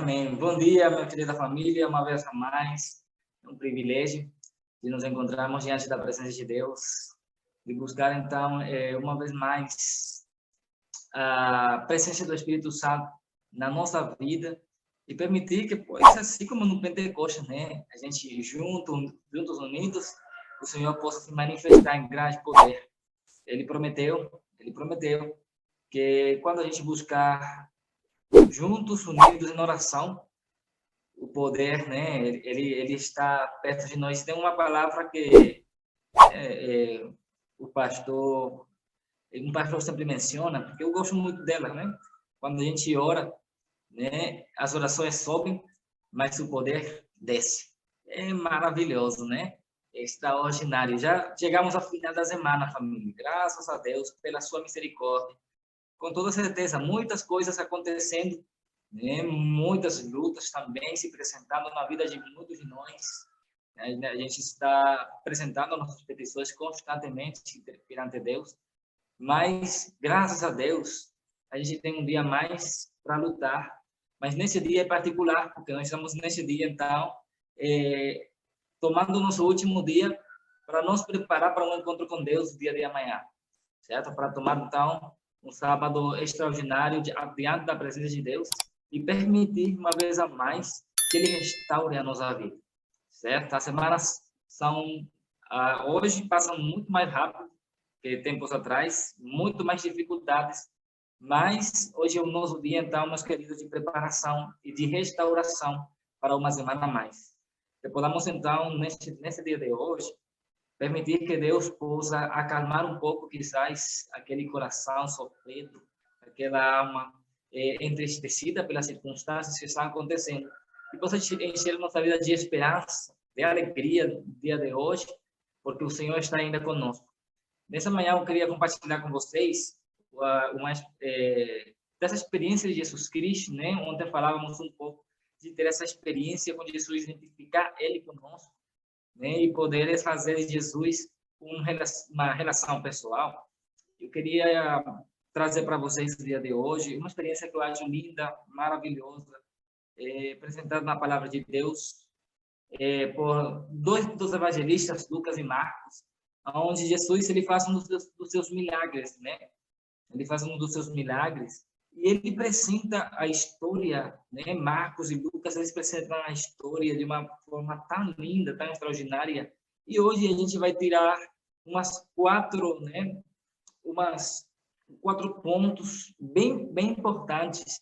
Amém. Bom dia, minha querida família, uma vez a mais. É um privilégio de nos encontrarmos diante da presença de Deus, de buscar, então, uma vez mais a presença do Espírito Santo na nossa vida e permitir que, pois, assim como no Pentecostes, né, a gente juntos unidos, o Senhor possa se manifestar em grande poder. Ele prometeu que quando a gente buscar juntos, unidos em oração, o poder, né? Ele está perto de nós. Tem uma palavra que o pastor, um pastor sempre menciona, porque eu gosto muito dela, né? Quando a gente ora, né? As orações sobem, mas o poder desce. É maravilhoso, né? É extraordinário. Já chegamos ao final da semana, família. Graças a Deus pela sua misericórdia. Com toda certeza, muitas coisas acontecendo, né? Muitas lutas também se apresentando na vida de muitos de nós. A gente está apresentando nossas petições constantemente perante Deus, mas graças a Deus a gente tem um dia a mais para lutar. Mas nesse dia é particular, porque nós estamos nesse dia, então, tomando o nosso último dia para nos preparar para um encontro com Deus no dia de amanhã, certo? Para tomar, então, um sábado extraordinário diante da presença de Deus e permitir, uma vez a mais, que Ele restaure a nossa vida, certo? As semanas hoje passam muito mais rápido que tempos atrás, muito mais dificuldades, mas hoje é o nosso dia, então, meus queridos, de preparação e de restauração para uma semana a mais. Que podamos, então, nesse dia de hoje, permitir que Deus possa acalmar um pouco, quizás, aquele coração sofrido, aquela alma entristecida pelas circunstâncias que estão acontecendo, e possa encher nossa vida de esperança, de alegria no dia de hoje, porque o Senhor está ainda conosco. Nessa manhã eu queria compartilhar com vocês dessa experiência de Jesus Cristo, né? Ontem falávamos um pouco de ter essa experiência com Jesus, identificar Ele conosco, né, e poder fazer de Jesus uma relação pessoal. Eu queria trazer para vocês no dia de hoje uma experiência que eu acho linda, maravilhosa, apresentada na Palavra de Deus por dois dos evangelistas, Lucas e Marcos, onde Jesus ele faz um dos seus milagres, né? Ele faz um dos seus milagres e ele apresenta a história, né? Marcos e Lucas, eles apresentam a história de uma forma tão linda, tão extraordinária. E hoje a gente vai tirar umas quatro pontos bem importantes.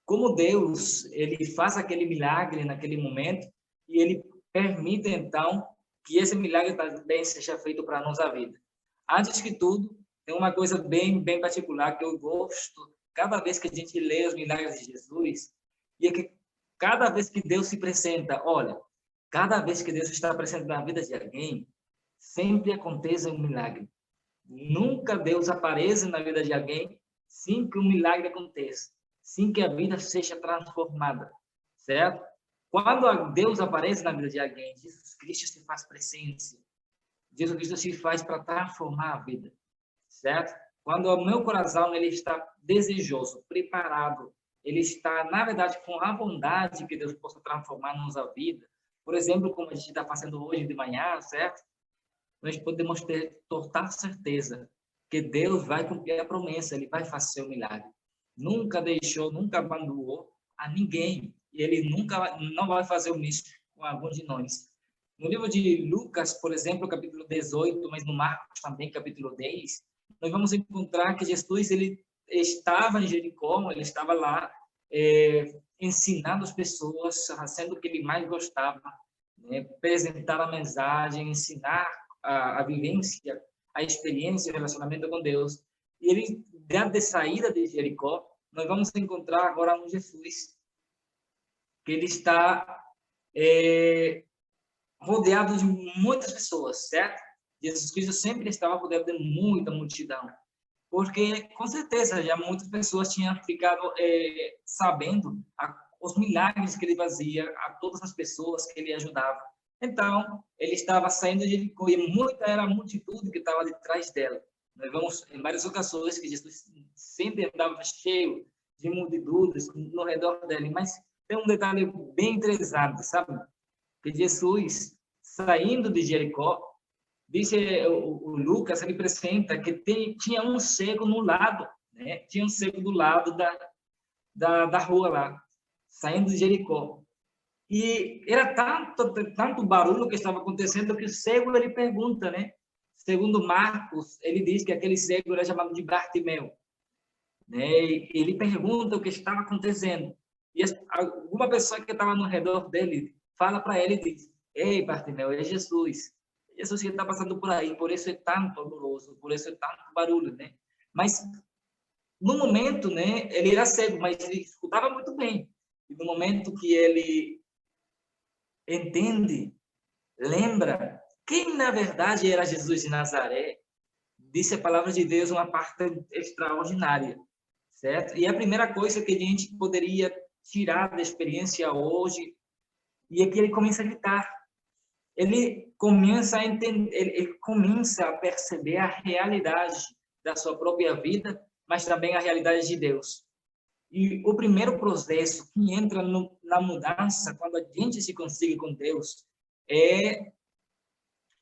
Como Deus, ele faz aquele milagre naquele momento e ele permite, então, que esse milagre também seja feito para a nossa vida. Antes que tudo, tem uma coisa bem particular que eu gosto cada vez que a gente lê os milagres de Jesus, e é que cada vez que Deus se apresenta, olha, cada vez que Deus está presente na vida de alguém, sempre acontece um milagre. Nunca Deus aparece na vida de alguém sem que um milagre aconteça, sem que a vida seja transformada, certo? Quando Deus aparece na vida de alguém, Jesus Cristo se faz presença. Jesus Cristo se faz para transformar a vida, certo? Quando o meu coração ele está desejoso, preparado, ele está, na verdade, com a vontade que Deus possa transformar a nossa vida. Por exemplo, como a gente está fazendo hoje de manhã, certo? Nós podemos ter total certeza que Deus vai cumprir a promessa, Ele vai fazer o milagre. Nunca deixou, nunca abandonou a ninguém. E Ele não vai fazer o mesmo com algum de nós. No livro de Lucas, por exemplo, capítulo 18, mas no Marcos também, capítulo 10, nós vamos encontrar que Jesus ele estava em Jericó, ele estava lá ensinando as pessoas, fazendo o que ele mais gostava, né? Apresentar a mensagem, ensinar a vivência, a experiência, o relacionamento com Deus. E ele, de saída de Jericó, nós vamos encontrar agora um Jesus que ele está rodeado de muitas pessoas, certo? Jesus Cristo sempre estava rodeado de muita multidão, porque com certeza já muitas pessoas tinham ficado sabendo os milagres que ele fazia a todas as pessoas que ele ajudava. Então, ele estava saindo de Jericó e muita era a multidão que estava de trás dela. Nós vemos em várias ocasiões que Jesus sempre andava cheio de multidões no redor dele, mas tem um detalhe bem interessante, sabe? Que Jesus, saindo de Jericó, diz o Lucas, ele apresenta que tinha um cego no lado, né? Tinha um cego do lado da rua lá, saindo de Jericó. E era tanto barulho que estava acontecendo que o cego, ele pergunta, né? Segundo Marcos, ele diz que aquele cego era chamado de Bartimeu, né? E ele pergunta o que estava acontecendo. E alguma pessoa que estava no redor dele fala para ele e diz: Ei, Bartimeu, é Jesus. Jesus que está passando por aí, por isso é tanto amoroso, por isso é tanto barulho, né? Mas no momento, né, ele era cego, mas ele escutava muito bem. E no momento que ele entende, lembra quem na verdade era Jesus de Nazaré, disse a palavra de Deus uma parte extraordinária, certo? E a primeira coisa que a gente poderia tirar da experiência hoje é que ele começa a gritar. Ele começa a entender, ele começa a perceber a realidade da sua própria vida, mas também a realidade de Deus. E o primeiro processo que entra na mudança, quando a gente se consegue com Deus, é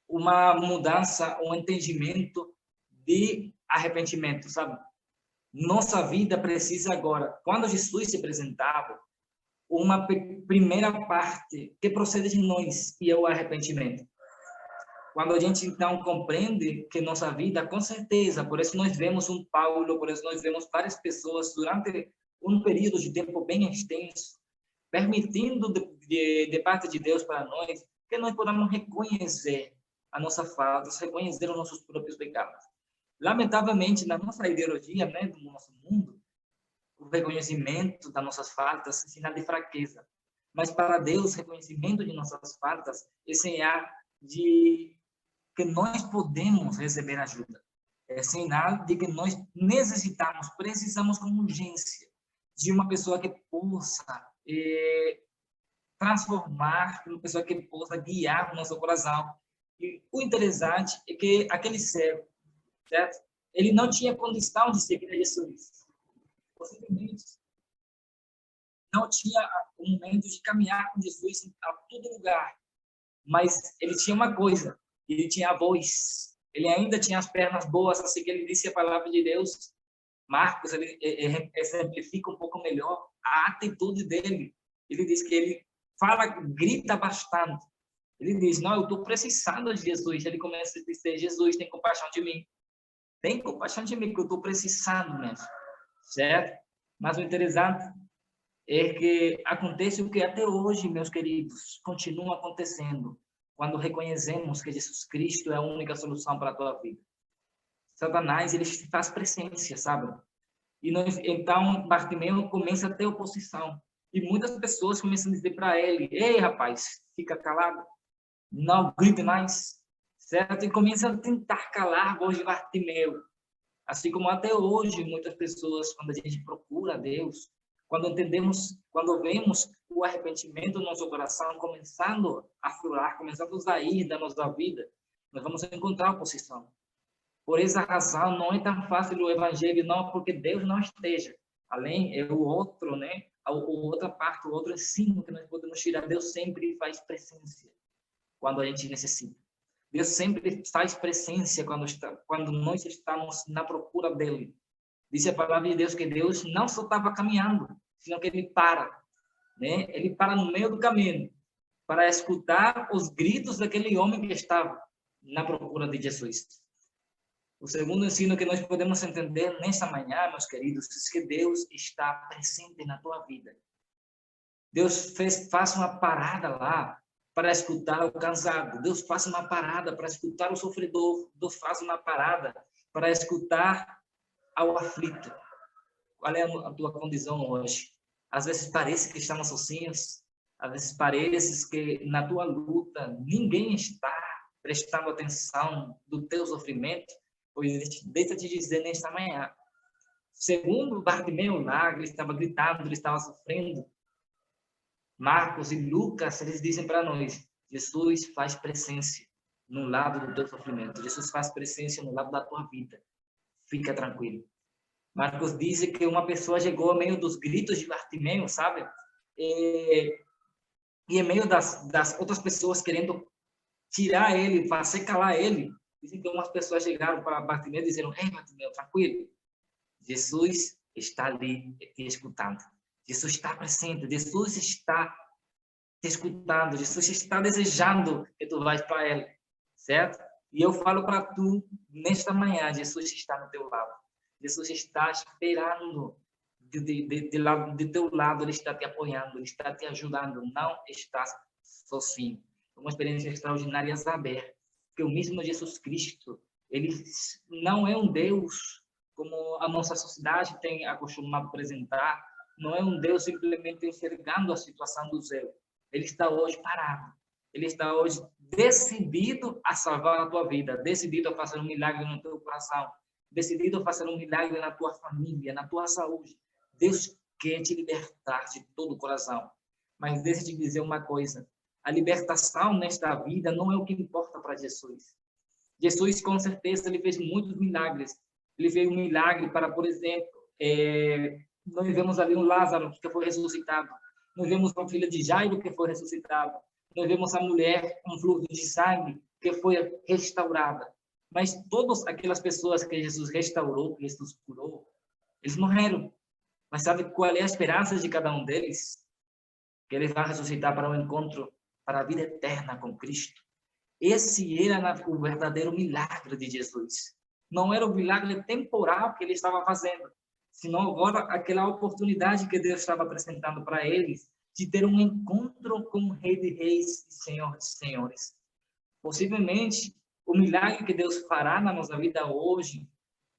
uma mudança, um entendimento de arrependimento, sabe? Nossa vida precisa agora, quando Jesus se apresentava, uma primeira parte que procede de nós, e é o arrependimento. Quando a gente, então, compreende que nossa vida, com certeza, por isso nós vemos um Paulo, por isso nós vemos várias pessoas durante um período de tempo bem extenso, permitindo de parte de Deus para nós, que nós podamos reconhecer a nossa falta, reconhecer os nossos próprios pecados. Lamentavelmente, na nossa ideologia, né, do nosso mundo, o reconhecimento das nossas faltas é sinal de fraqueza. Mas para Deus, reconhecimento de nossas faltas é sinal de que nós podemos receber ajuda. É sinal de que nós precisamos com urgência de uma pessoa que possa transformar, uma pessoa que possa guiar o nosso coração. E o interessante é que aquele cego, certo? Ele não tinha condição de seguir a Jesus. Possivelmente não tinha o momento de caminhar com Jesus a todo lugar. Mas ele tinha uma coisa, ele tinha a voz. Ele ainda tinha as pernas boas, assim que ele disse a palavra de Deus. Marcos, ele exemplifica um pouco melhor a atitude dele. Ele diz que ele fala, grita bastante. Ele diz, não, eu estou precisando de Jesus. Ele começa a dizer, Jesus, tem compaixão de mim. Tem compaixão de mim, que eu estou precisando mesmo. Certo? Mas o interessante é que acontece o que até hoje, meus queridos, continua acontecendo quando reconhecemos que Jesus Cristo é a única solução para a tua vida. Satanás, ele faz presença, sabe? E nós, então, Bartimeu começa a ter oposição. E muitas pessoas começam a dizer para ele, ei, rapaz, fica calado, não grite mais, certo? E começam a tentar calar a voz de Bartimeu. Assim como até hoje, muitas pessoas, quando a gente procura a Deus, quando entendemos, quando vemos o arrependimento no nosso coração começando a aflorar, começando a sair da nossa vida, nós vamos encontrar oposição. Por essa razão, não é tão fácil o evangelho, não, porque Deus não esteja. Além, é o outro, né? A outra parte, o outro ensino que nós podemos tirar. Deus sempre faz presença quando a gente necessita. Deus sempre faz presença quando nós estamos na procura dele. Diz a palavra de Deus que Deus não só estava caminhando, senão que ele para, né? Ele para no meio do caminho para escutar os gritos daquele homem que estava na procura de Jesus. O segundo ensino que nós podemos entender nesta manhã, meus queridos, é que Deus está presente na tua vida. Deus faz uma parada lá para escutar o cansado. Deus faz uma parada para escutar o sofredor. Deus faz uma parada para escutar ao aflito. Qual é a tua condição hoje? Às vezes parece que estamos sozinhos. Às vezes parece que na tua luta ninguém está prestando atenção do teu sofrimento. Pois deixa eu te dizer nesta manhã. Segundo Bartimeu lá, ele estava gritando, ele estava sofrendo. Marcos e Lucas, eles dizem para nós, Jesus faz presença no lado do teu sofrimento. Jesus faz presença no lado da tua vida. Fica tranquilo. Marcos diz que uma pessoa chegou ao meio dos gritos de Bartimeu, sabe? e em meio das outras pessoas querendo tirar ele, fazer calar ele, dizem que umas pessoas chegaram para Bartimeu e disseram: ei, Bartimeu, tranquilo, Jesus está ali te escutando. Jesus está presente, Jesus está te escutando, Jesus está desejando que tu vais para ele, certo? E eu falo para tu, nesta manhã, Jesus está no teu lado. Jesus está esperando de teu lado, ele está te apoiando, ele está te ajudando, não estás sozinho. É uma experiência extraordinária saber que o mesmo Jesus Cristo, ele não é um Deus como a nossa sociedade tem acostumado a apresentar, não é um Deus simplesmente enxergando a situação do céu. Ele está hoje parado. Ele está hoje decidido a salvar a tua vida, decidido a fazer um milagre no teu coração, decidido a fazer um milagre na tua família, na tua saúde. Deus quer te libertar de todo o coração. Mas deixa eu te dizer uma coisa. A libertação nesta vida não é o que importa para Jesus. Jesus, com certeza, ele fez muitos milagres. Ele fez um milagre para, por exemplo, nós vemos ali um Lázaro que foi ressuscitado. Nós vemos uma filha de Jairo que foi ressuscitada. Nós vemos a mulher com fluxo de sangue que foi restaurada. Mas todas aquelas pessoas que Jesus restaurou, que Jesus curou, eles morreram. Mas sabe qual é a esperança de cada um deles? Que eles vão ressuscitar para o encontro, para a vida eterna com Cristo. Esse era o verdadeiro milagre de Jesus. Não era o milagre temporal que ele estava fazendo, senão agora aquela oportunidade que Deus estava apresentando para eles de ter um encontro com o Rei de Reis e Senhor de Senhores. Possivelmente, o milagre que Deus fará na nossa vida hoje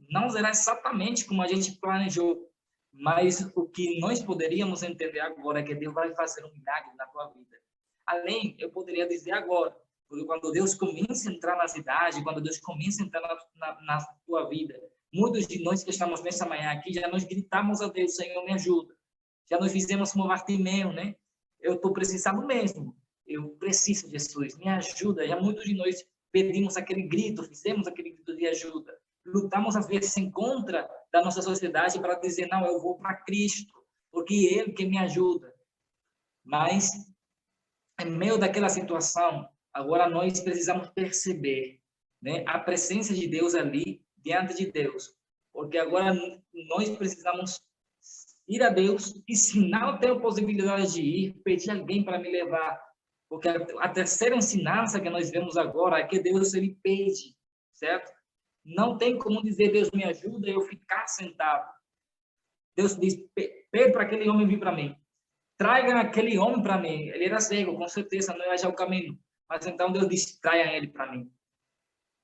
não será exatamente como a gente planejou, mas o que nós poderíamos entender agora é que Deus vai fazer um milagre na tua vida. Além, eu poderia dizer agora, porque quando Deus começa a entrar na cidade, quando Deus começa a entrar na tua vida, muitos de nós que estamos nessa manhã aqui, já nós gritamos a Deus: Senhor, me ajuda. Já nós fizemos como Bartimeu, né? Eu estou precisando mesmo. Eu preciso de Jesus, me ajuda. Já muitos de nós pedimos aquele grito, fizemos aquele grito de ajuda. Lutamos, às vezes, em contra da nossa sociedade para dizer: não, eu vou para Cristo, porque Ele que me ajuda. Mas, em meio daquela situação, agora nós precisamos perceber, né, a presença de Deus ali, diante de Deus. Porque agora nós precisamos ir a Deus e, se não tenho possibilidade de ir, pedir alguém para me levar. Porque a terceira ensinança que nós vemos agora é que Deus, ele pede, certo? Não tem como dizer: Deus me ajuda, e eu ficar sentado. Deus diz: pede para aquele homem vir para mim. Tragam aquele homem para mim. Ele era cego, com certeza, não ia achar o caminho. Mas então Deus diz: traiam ele para mim.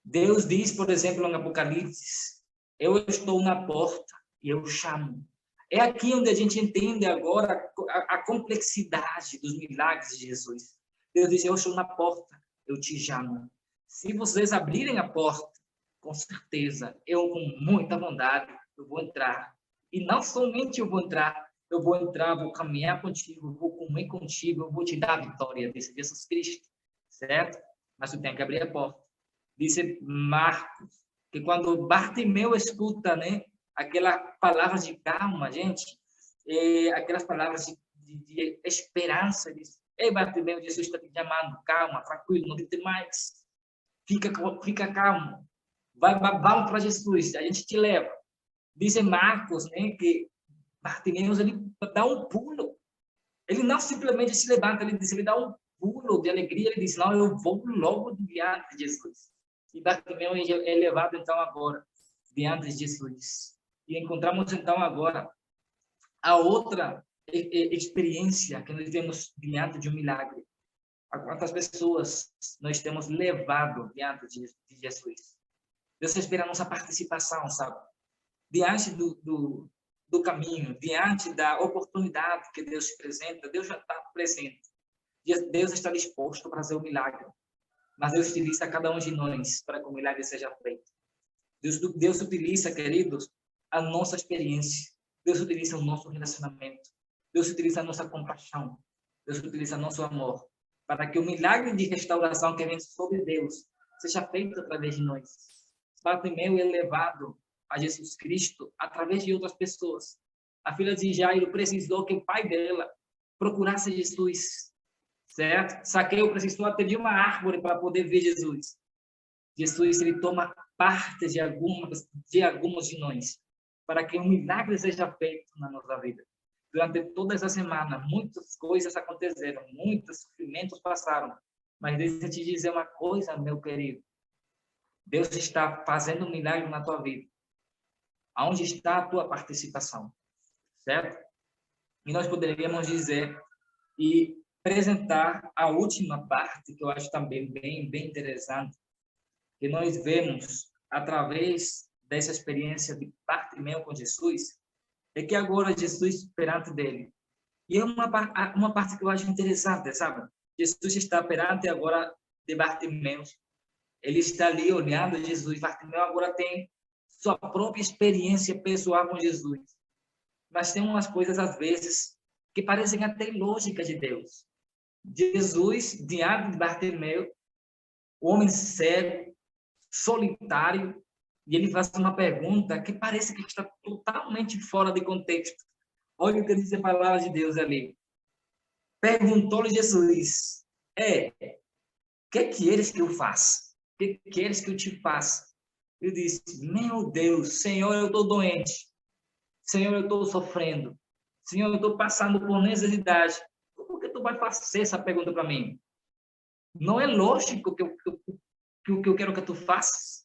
Deus diz, por exemplo, no Apocalipse: eu estou na porta e eu chamo. É aqui onde a gente entende agora a complexidade dos milagres de Jesus. Deus diz: eu estou na porta, eu te chamo. Se vocês abrirem a porta, com certeza, eu com muita vontade, eu vou entrar. E não somente eu vou entrar, vou caminhar contigo, vou comer contigo, eu vou te dar a vitória, disse Jesus Cristo, certo? Mas tu tem que abrir a porta. Disse Marcos, que quando Bartimeu escuta, né, aquelas palavras de calma, gente, aquelas palavras de esperança, diz: ei, Bartimeu, Jesus está te chamando, calma, tranquilo, não grite mais, fica calmo, vamos para Jesus, a gente te leva. Diz Marcos, né, que Bartimeu, ele dá um pulo, ele não simplesmente se levanta, ele dá um pulo de alegria, ele diz: não, eu vou logo diante de Jesus. E Bartimeu é levado, então, agora, diante de Jesus. E encontramos, então, agora, a outra experiência que nós temos diante de um milagre. A quantas pessoas nós temos levado diante de Jesus. Deus espera a nossa participação, sabe? Diante do caminho, diante da oportunidade que Deus apresenta, Deus já está presente. Deus está disposto para fazer o milagre. Mas Deus utiliza cada um de nós para que o milagre seja feito. Deus utiliza, queridos, a nossa experiência. Deus utiliza o nosso relacionamento. Deus utiliza a nossa compaixão. Deus utiliza nosso amor para que o milagre de restauração que vem sobre Deus seja feito através de nós. Bartimeu é levado a Jesus Cristo através de outras pessoas. A filha de Jairo precisou que o pai dela procurasse Jesus, certo? Zaqueu precisou até de uma árvore para poder ver Jesus. Jesus, ele toma parte de alguns de nós, para que um milagre seja feito na nossa vida. Durante toda essa semana, muitas coisas aconteceram, muitos sofrimentos passaram, mas deixa eu te dizer uma coisa, meu querido. Deus está fazendo um milagre na tua vida. Aonde está a tua participação? Certo? E nós poderíamos dizer e apresentar a última parte, que eu acho também bem interessante, que nós vemos através dessa experiência de Bartimeu com Jesus, é que agora Jesus perante dele. E é uma parte que eu acho interessante, sabe? Jesus está perante agora de Bartimeu. Ele está ali olhando Jesus. Bartimeu agora tem sua própria experiência pessoal com Jesus. Mas tem umas coisas, às vezes, que parecem até ilógicas de Deus. Jesus, diante de Bartimeu, homem cego, solitário, e ele faz uma pergunta que parece que está totalmente fora de contexto. Olha o que diz a palavra de Deus ali. Perguntou-lhe Jesus, que queres que eu faça? Que queres que eu te faça? Ele disse, meu Deus, Senhor, eu estou doente. Senhor, eu estou sofrendo. Senhor, eu estou passando por necessidade. Por que tu vai fazer essa pergunta para mim? Não é lógico que eu quero que tu faças.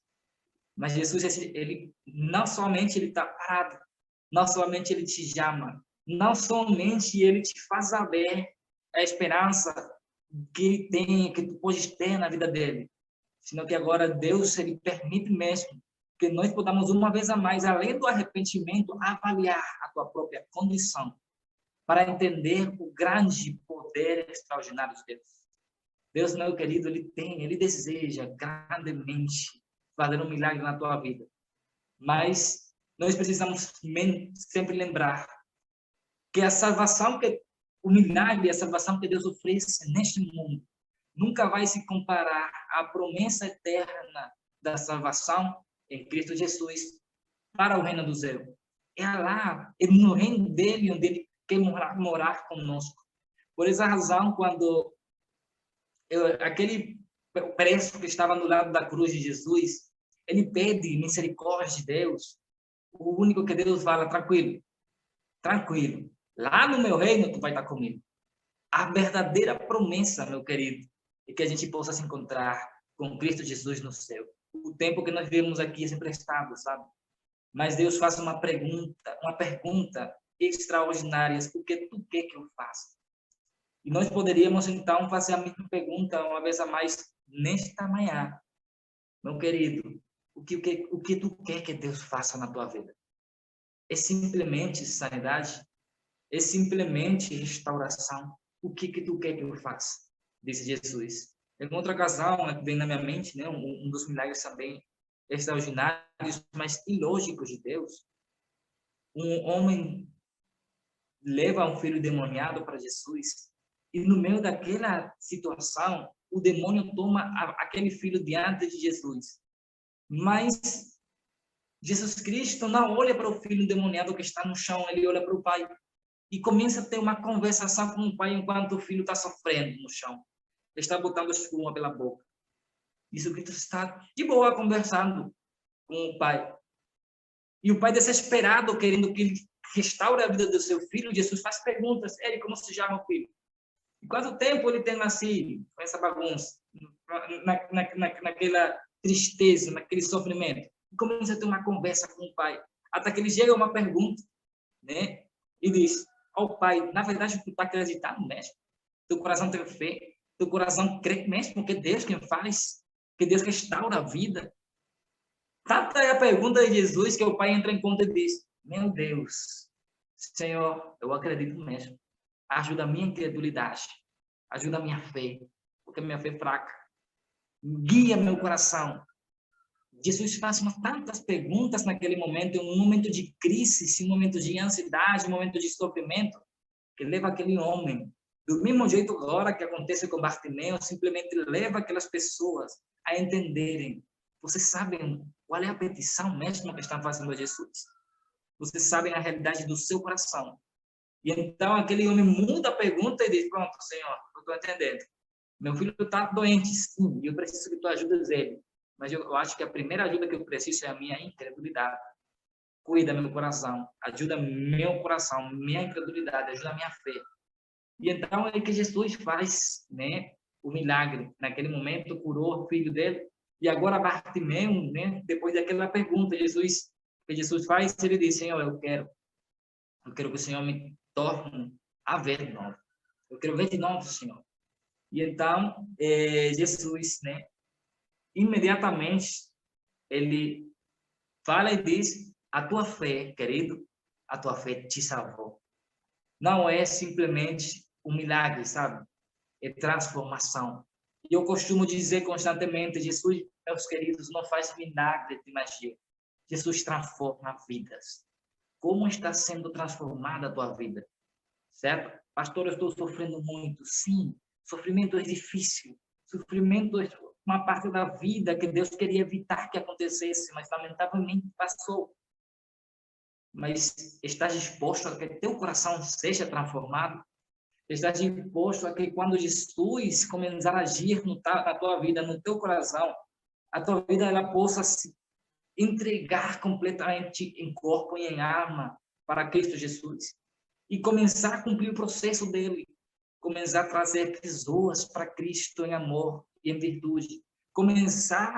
Mas Jesus, ele não somente ele está parado, não somente ele te chama, não somente ele te faz saber a esperança que ele tem, que tu podes ter na vida dele, senão que agora Deus, ele permite mesmo que nós podamos uma vez a mais, além do arrependimento, avaliar a tua própria condição, para entender o grande poder extraordinário de Deus. Deus, meu querido, ele deseja grandemente fazer um milagre na tua vida. Mas nós precisamos sempre lembrar que a salvação, o milagre, a salvação que Deus oferece neste mundo, nunca vai se comparar à promessa eterna da salvação em Cristo Jesus para o reino do céu. É lá, é no reino dele, onde ele quer morar conosco. Por essa razão, quando aquele preso que estava no lado da cruz de Jesus, ele pede misericórdia de Deus. O único que Deus fala, tranquilo, tranquilo. Lá no meu reino, tu vai estar comigo. A verdadeira promessa, meu querido, é que a gente possa se encontrar com Cristo Jesus no céu. O tempo que nós vivemos aqui é sempre estável, sabe? Mas Deus faz uma pergunta extraordinária. O que tu quer que eu faça? E nós poderíamos, então, fazer a mesma pergunta uma vez a mais nesta manhã. Meu querido, o que tu quer que Deus faça na tua vida? É simplesmente sanidade? É simplesmente restauração? O que tu quer que eu faça? Disse Jesus. Em outra ocasião, que vem na minha mente, né, um dos milagres também extraordinários, mas ilógicos de Deus. Um homem leva um filho demoniado para Jesus e no meio daquela situação, o demônio toma aquele filho diante de Jesus. Mas Jesus Cristo não olha para o filho endemoniado que está no chão, ele olha para o pai e começa a ter uma conversação com o pai enquanto o filho está sofrendo no chão. Ele está botando espuma pela boca. Jesus Cristo está de boa conversando com o pai. E o pai desesperado, querendo que ele restaure a vida do seu filho, Jesus faz perguntas. Ele, como se chama o filho? E quanto tempo ele tem nascido com essa bagunça? Naquela tristeza, naquele sofrimento. E começa a ter uma conversa com o pai. Até que ele chega a uma pergunta, né? E diz, ao pai, na verdade, tu está acreditando mesmo? Teu coração tem fé? Teu coração crê mesmo que Deus quem faz? Que Deus restaura a vida? Tanta é a pergunta de Jesus que o pai entra em conta e diz, meu Deus, Senhor, eu acredito mesmo. Ajuda a minha incredulidade. Ajuda a minha fé, porque a minha fé é fraca. Guia meu coração. Jesus faz tantas perguntas naquele momento, em um momento de crise, em um momento de ansiedade, um momento de sofrimento, que leva aquele homem, do mesmo jeito agora que acontece com Bartimeu, simplesmente leva aquelas pessoas a entenderem. Vocês sabem qual é a petição mesmo que estão fazendo a Jesus? Vocês sabem a realidade do seu coração. E então aquele homem muda a pergunta e diz, pronto, Senhor, eu estou entendendo. Meu filho está doente, sim, e eu preciso que tu ajudes ele. Mas eu acho que a primeira ajuda que eu preciso é a minha incredulidade. Cuida meu coração, ajuda meu coração, minha incredulidade, ajuda a minha fé. E então é que Jesus faz, né, o milagre. Naquele momento curou o filho dele. E agora Bartimeu, né, depois daquela pergunta, Jesus faz, ele diz, Senhor, eu quero que o Senhor me torne a ver de novo. Eu quero ver de novo, Senhor. E então, Jesus, né, imediatamente, ele fala e diz, a tua fé, querido, a tua fé te salvou. Não é simplesmente um milagre, sabe? É transformação. E eu costumo dizer constantemente, Jesus, meus queridos, não faz milagre de magia. Jesus transforma vidas. Como está sendo transformada a tua vida? Certo? Pastor, eu estou sofrendo muito. Sim, sofrimento é difícil. Sofrimento é uma parte da vida que Deus queria evitar que acontecesse, mas lamentavelmente passou. Mas estás disposto a que teu coração seja transformado? Estás disposto a que quando Jesus começar a agir na tua vida, no teu coração, a tua vida ela possa se entregar completamente em corpo e em alma para Cristo Jesus e começar a cumprir o processo dele, começar a trazer pessoas para Cristo em amor e em virtude, começar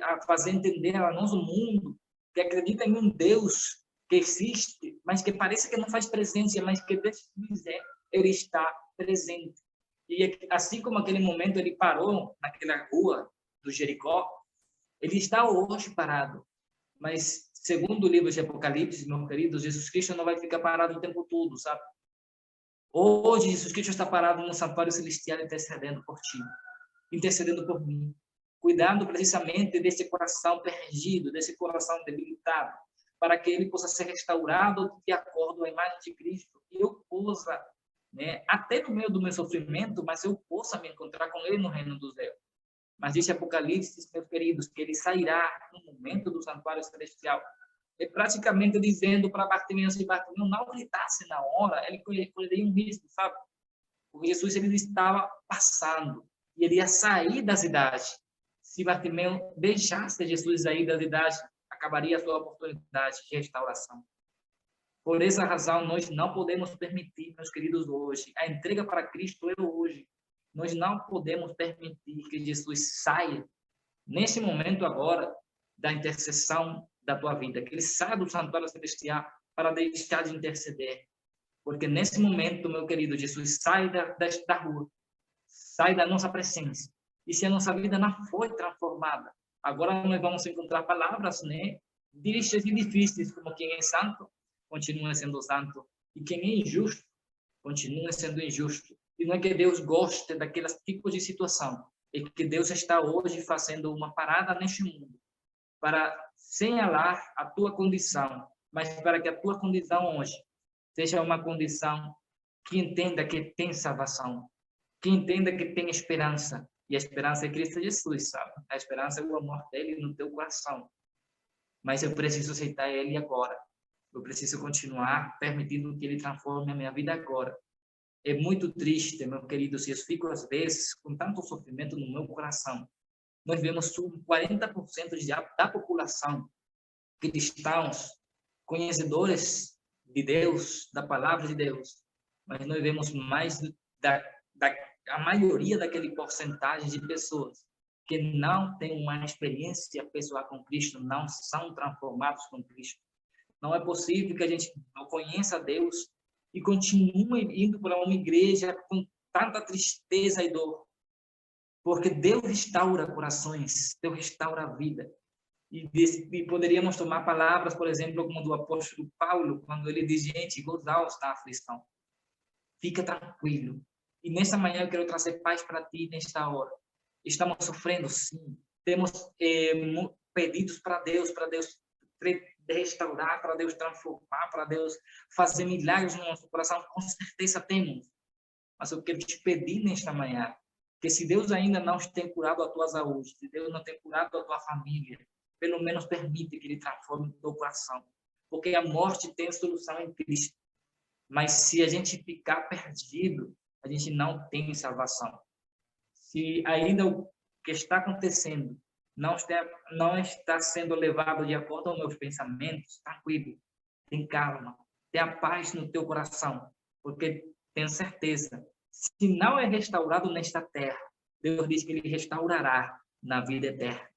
a fazer entender ao nosso mundo que acredita em um Deus que existe, mas que parece que não faz presença, mas que Deus quiser, ele está presente. E assim como aquele momento ele parou naquela rua do Jericó, ele está hoje parado. Mas, segundo o livro de Apocalipse, meu querido, Jesus Cristo não vai ficar parado o tempo todo, sabe? Hoje, Jesus Cristo está parado no santuário celestial intercedendo por ti, intercedendo por mim, cuidando precisamente desse coração perdido, desse coração debilitado, para que ele possa ser restaurado de acordo com a imagem de Cristo e eu possa, né, até no meio do meu sofrimento, mas eu possa me encontrar com ele no reino dos céus. Mas diz Apocalipse, meus queridos, que ele sairá no momento do santuário celestial. É praticamente dizendo para Bartimeu, se Bartimeu não gritasse na hora, ele correria um risco, sabe? Porque Jesus ele estava passando e ele ia sair da cidade. Se Bartimeu deixasse Jesus sair da cidade, acabaria a sua oportunidade de restauração. Por essa razão, nós não podemos permitir, meus queridos, hoje, a entrega para Cristo é hoje. Nós não podemos permitir que Jesus saia, nesse momento agora, da intercessão da tua vida, que ele saia do santuário celestial para deixar de interceder. Porque nesse momento, meu querido, Jesus sai da rua, sai da nossa presença. E se a nossa vida não foi transformada, agora nós vamos encontrar palavras, né, tristes e difíceis, como quem é santo, continua sendo santo, e quem é injusto, continua sendo injusto. E não é que Deus goste daqueles tipos de situação, é que Deus está hoje fazendo uma parada neste mundo, para señalar a tua condição, mas para que a tua condição hoje seja uma condição que entenda que tem salvação, que entenda que tem esperança. E a esperança é Cristo Jesus, sabe? A esperança é o amor dele no teu coração. Mas eu preciso aceitar ele agora. Eu preciso continuar permitindo que ele transforme a minha vida agora. É muito triste, meu querido, se eu fico às vezes com tanto sofrimento no meu coração. Nós vemos 40% da população cristãos, conhecedores de Deus, da palavra de Deus, mas nós vemos mais a maioria daquele porcentagem de pessoas que não têm uma experiência pessoal com Cristo, não são transformados com Cristo. Não é possível que a gente não conheça Deus e continue indo para uma igreja com tanta tristeza e dor, porque Deus restaura corações, Deus restaura a vida. E poderíamos tomar palavras, por exemplo, como do apóstolo Paulo, quando ele diz, gente, gozaos da aflição. Fica tranquilo. E nessa manhã eu quero trazer paz para ti nesta hora. Estamos sofrendo, sim. Temos pedidos para Deus restaurar, para Deus transformar, para Deus fazer milagres no nosso coração. Com certeza temos. Mas eu quero te pedir nesta manhã que se Deus ainda não tem curado a tua saúde, se Deus não tem curado a tua família, pelo menos permite que ele transforme o teu coração. Porque a morte tem solução em Cristo. Mas se a gente ficar perdido, a gente não tem salvação. Se ainda o que está acontecendo não está sendo levado de acordo aos meus pensamentos, tranquilo, tem calma, tenha paz no teu coração, porque tenho certeza, se não é restaurado nesta terra, Deus diz que Ele restaurará na vida eterna.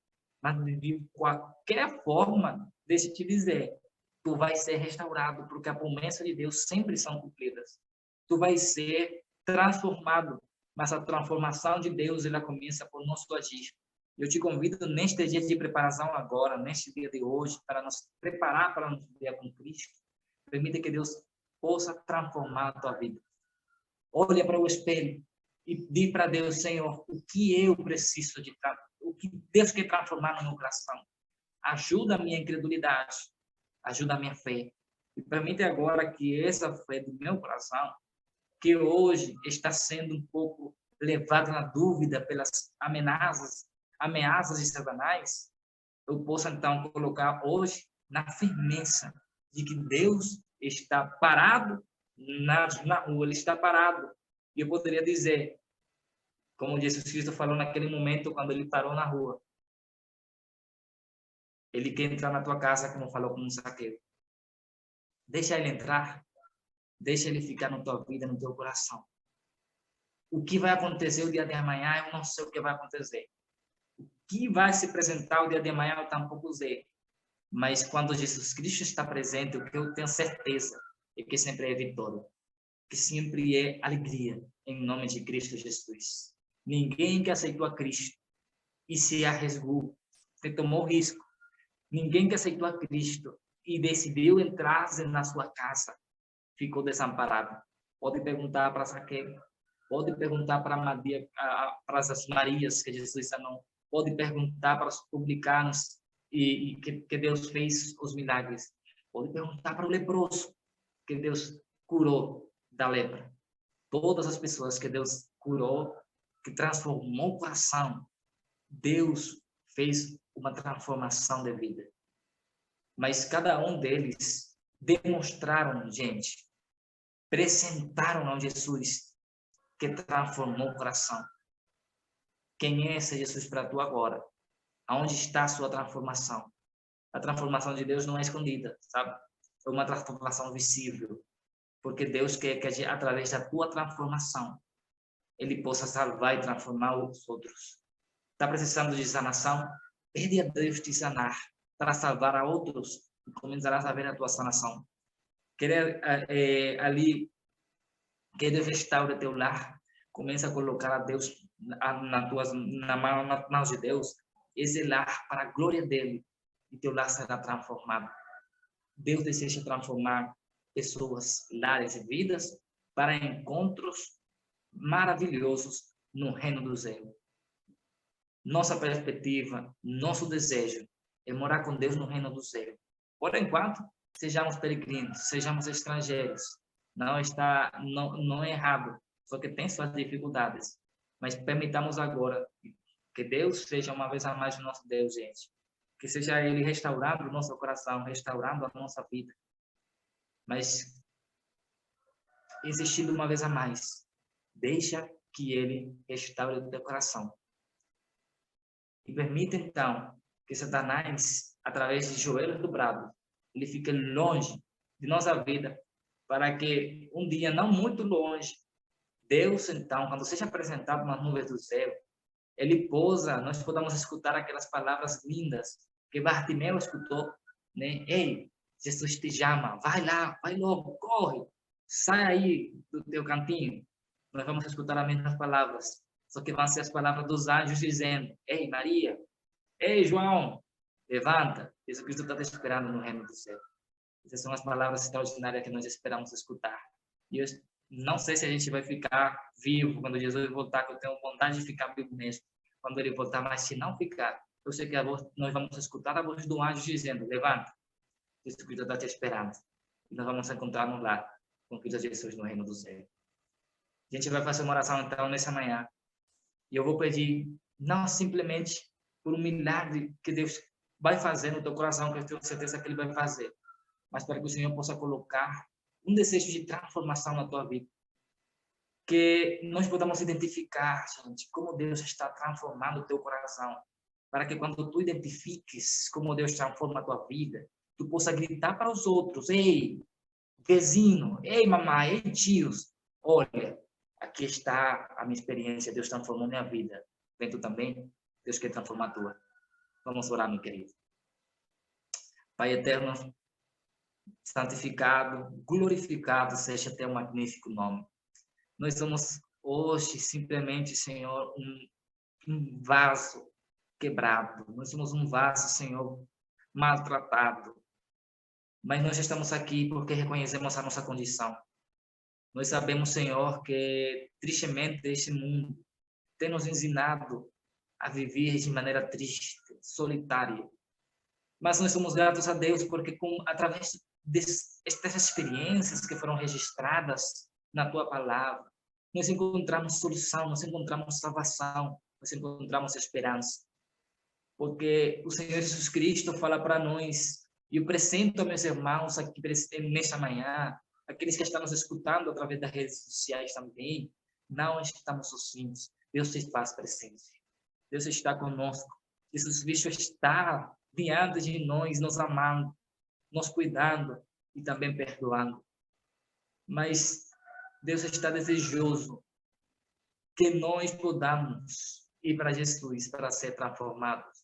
Mas de qualquer forma, deixa eu te dizer, tu vai ser restaurado, porque a promessa de Deus sempre são cumpridas. Tu vai ser transformado, mas a transformação de Deus, ela começa por nosso agir. Eu te convido neste dia de preparação agora, neste dia de hoje, para nos preparar para nosso dia com Cristo. Permita que Deus possa transformar a tua vida. Olha para o espelho e diz para Deus, Senhor, o que eu preciso de o que Deus quer transformar no meu coração. Ajuda a minha incredulidade, ajuda a minha fé. E permite agora que essa fé do meu coração, que hoje está sendo um pouco levada na dúvida pelas ameaças de Satanás, eu possa então colocar hoje na firmeza de que Deus está parado na rua, Ele está parado. E eu poderia dizer, como Jesus Cristo falou naquele momento, quando Ele parou na rua, Ele quer entrar na tua casa, como falou com Zaqueu. Deixa Ele entrar, deixa Ele ficar na tua vida, no teu coração. O que vai acontecer o dia de amanhã, eu não sei o que vai acontecer. O que vai se apresentar o dia de amanhã, eu tampouco sei. Mas quando Jesus Cristo está presente, o que eu tenho certeza é que sempre é vitória, que sempre é alegria, em nome de Cristo Jesus. Ninguém que aceitou a Cristo e se arriscou, se tomou risco, ninguém que aceitou a Cristo e decidiu entrar na sua casa, ficou desamparado. Pode perguntar para Zaqueu, pode perguntar para Maria, para as Marias que Jesus sanou, pode perguntar para os publicanos e que Deus fez os milagres. Pode perguntar para o leproso que Deus curou da lepra. Todas as pessoas que Deus curou, que transformou o coração, Deus fez uma transformação de vida. Mas cada um deles demonstraram, gente, apresentaram a Jesus que transformou o coração. Quem é esse Jesus para tu agora? Aonde está a sua transformação? A transformação de Deus não é escondida, sabe? É uma transformação visível. Porque Deus quer que, através da tua transformação, Ele possa salvar e transformar os outros. Está precisando de sanação? Pede a Deus te sanar para salvar a outros e começarás a ver a tua sanação. Querer ali que Deus restaure teu lar, começa a colocar a Deus nas mãos de Deus, esse lar para a glória dele, e teu lar será transformado. Deus deseja transformar pessoas, lares e vidas para encontros maravilhosos no reino do céu. Nossa perspectiva, nosso desejo é morar com Deus no reino do céu. Por enquanto, sejamos peregrinos, sejamos estrangeiros. Não é errado, só que tem suas dificuldades. Mas permitamos agora que Deus seja uma vez a mais o nosso Deus, gente. Que seja Ele restaurando o nosso coração, restaurando a nossa vida. Mas, insistindo uma vez a mais, deixa que Ele restaure o teu coração. E permita, então, que Satanás, através de joelhos dobrados, ele fique longe de nossa vida, para que um dia, não muito longe, Deus, então, quando seja apresentado nas nuvens do céu, Ele pousa, nós podemos escutar aquelas palavras lindas que Bartimeu escutou, né? Ei, Jesus te chama, vai lá, vai logo, corre, sai aí do teu cantinho. Nós vamos escutar as mesmas palavras, só que vão ser as palavras dos anjos dizendo, ei, Maria, ei, João, levanta, Jesus Cristo está te esperando no reino do céu. Essas são as palavras extraordinárias que nós esperamos escutar. E eu não sei se a gente vai ficar vivo quando Jesus voltar, que eu tenho vontade de ficar vivo mesmo, quando Ele voltar, mas se não ficar, eu sei que nós vamos escutar a voz do anjo dizendo, levanta, Jesus Cristo está te esperando. E nós vamos encontrar-nos lá com Cristo Jesus no reino do céu. A gente vai fazer uma oração, então, nessa manhã. E eu vou pedir, não simplesmente por um milagre que Deus vai fazer no teu coração, que eu tenho certeza que Ele vai fazer, mas para que o Senhor possa colocar um desejo de transformação na tua vida. Que nós podamos identificar, gente, como Deus está transformando o teu coração, para que quando tu identifiques como Deus transforma a tua vida, tu possa gritar para os outros: ei, vizinho, ei, mamãe, ei, tios, olha, aqui está a minha experiência, Deus transformou minha vida. Vem tu também? Deus quer transformar a tua. Vamos orar, meu querido. Pai eterno, santificado, glorificado seja teu magnífico nome. Nós somos hoje simplesmente, Senhor, um vaso quebrado. Nós somos um vaso, Senhor, maltratado. Mas nós estamos aqui porque reconhecemos a nossa condição. Nós sabemos, Senhor, que tristemente este mundo tem nos ensinado a viver de maneira triste, solitária. Mas nós somos gratos a Deus porque através destas experiências que foram registradas na tua palavra, nós encontramos solução, nós encontramos salvação, nós encontramos esperança. Porque o Senhor Jesus Cristo fala para nós, e eu apresento a meus irmãos aqui nesta manhã, aqueles que estão nos escutando através das redes sociais também, não estamos sozinhos. Deus se faz presente. Deus está conosco. Jesus Cristo está diante de nós, nos amando, nos cuidando e também perdoando. Mas Deus está desejoso que nós podamos ir para Jesus para ser transformados.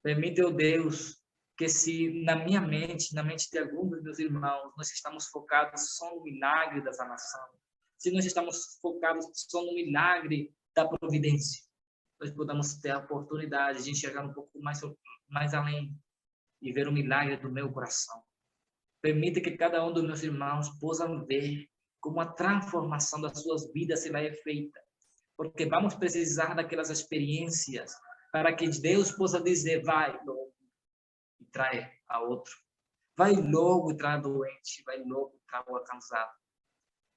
Permite, ó Deus, que se na minha mente, na mente de alguns dos meus irmãos, nós estamos focados só no milagre da sanação, se nós estamos focados só no milagre da providência, nós podamos ter a oportunidade de enxergar um pouco mais além e ver o milagre do meu coração. Permita que cada um dos meus irmãos possam ver como a transformação das suas vidas será feita, porque vamos precisar daquelas experiências para que Deus possa dizer: vai logo e trai a outro, vai logo e trai a doente, vai logo e trai o cansado.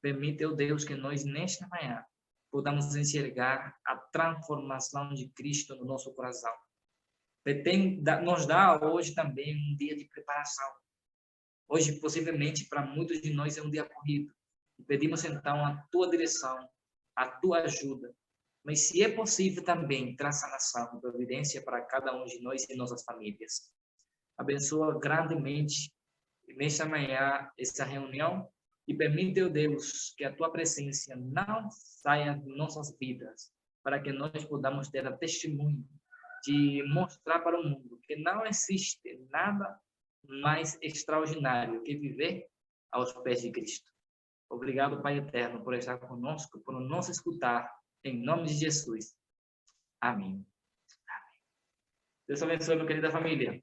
Permite, ó Deus, que nós nesta manhã podamos enxergar a transformação de Cristo no nosso coração. Nos dá hoje também um dia de preparação. Hoje, possivelmente, para muitos de nós é um dia corrido. E pedimos, então, a tua direção, a tua ajuda. Mas, se é possível também, traz sanação e providência para cada um de nós e nossas famílias. Abençoa grandemente, nesta manhã, essa reunião. E permite, ó Deus, que a tua presença não saia de nossas vidas, para que nós podamos ter a testemunho de mostrar para o mundo que não existe nada mais extraordinário que viver aos pés de Cristo. Obrigado, Pai eterno, por estar conosco, por nos escutar, em nome de Jesus. Amém. Amém. Deus abençoe, minha querida família.